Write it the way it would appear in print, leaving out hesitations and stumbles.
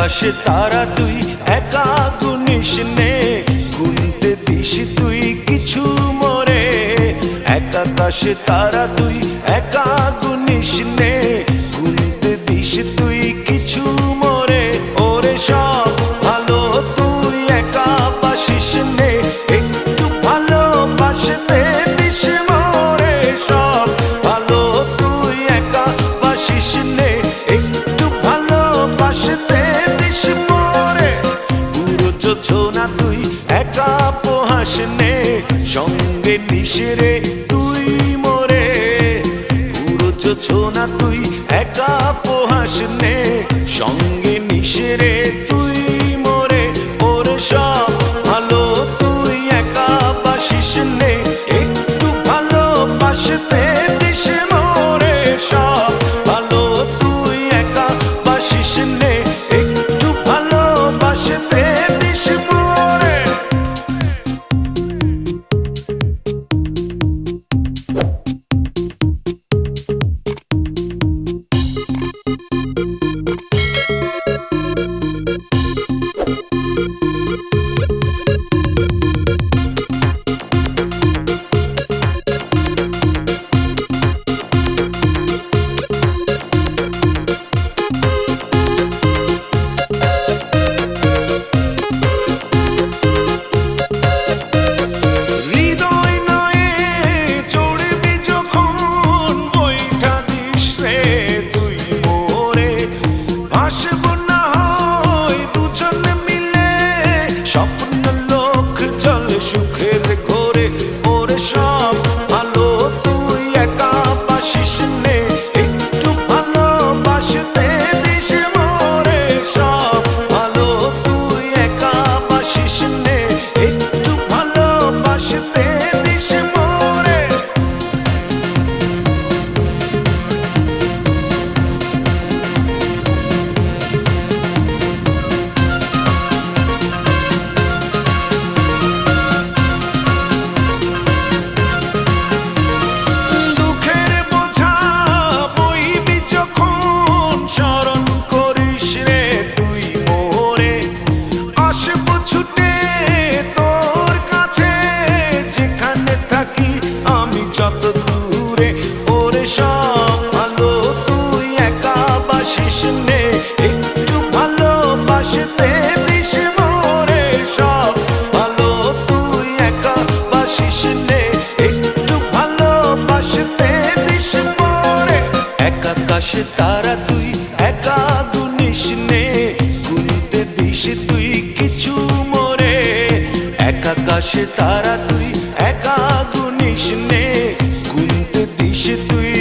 আকাশে তারা তুই একা গুনিস নে, গুনতে দিস তুই কিছু মোরে। এক আকাশে তারা তুই একা গুনিস নে, গুনতে দিস তুই কিছু মোরে। ওরে সব ভালো তুই একা বাসিস নে, একটু ভালোবাসতে দিস মোরে। সব ভালো তুই একা বাসিস নে, একটু ভালোবাসতে দিস মোরে। পুরো যোছনা তুই একা পোহাস নে, সঙ্গে নিশিরে তুই মোরে। পুরো যোছনা তুই একা পোহাস নে, সঙ্গে নিশিরে তুই মোরে। ওরে সব ভালো তুই একা বাসিস নে, একটু ভালোবাসতে দিস মোরে। সব ভালো তুই একা বাসিস নে, একটু ভালোবাসতে দিস মোরে। স্বপ্ন লোক চলে সুখের ঘরে। ওরে সব ভালো তুই একা বাসিস নে, একটু ভালোবাসতে দিস মোরে। সব ভালো তুই একা বাসিস নে, একটু ভালোবাসতে দিস মোরে। ছুটে তোর কাছে যেখানে থাকি আমি যত দূরে। ওরে সব ভালো তুই একা বাসিস নে, একটু ভালোবাসতে দিস মোরে। সব ভালো তুই একা বাসিস নে, একটু ভালোবাসতে দিস মোরে। এক আকাশে তারা তুই একা গুনিস নে, গুনতে দিস তুই কিছু মোরে। এক আকাশে তারা তুই একা গুনিস নে, গুনতে দিস তুই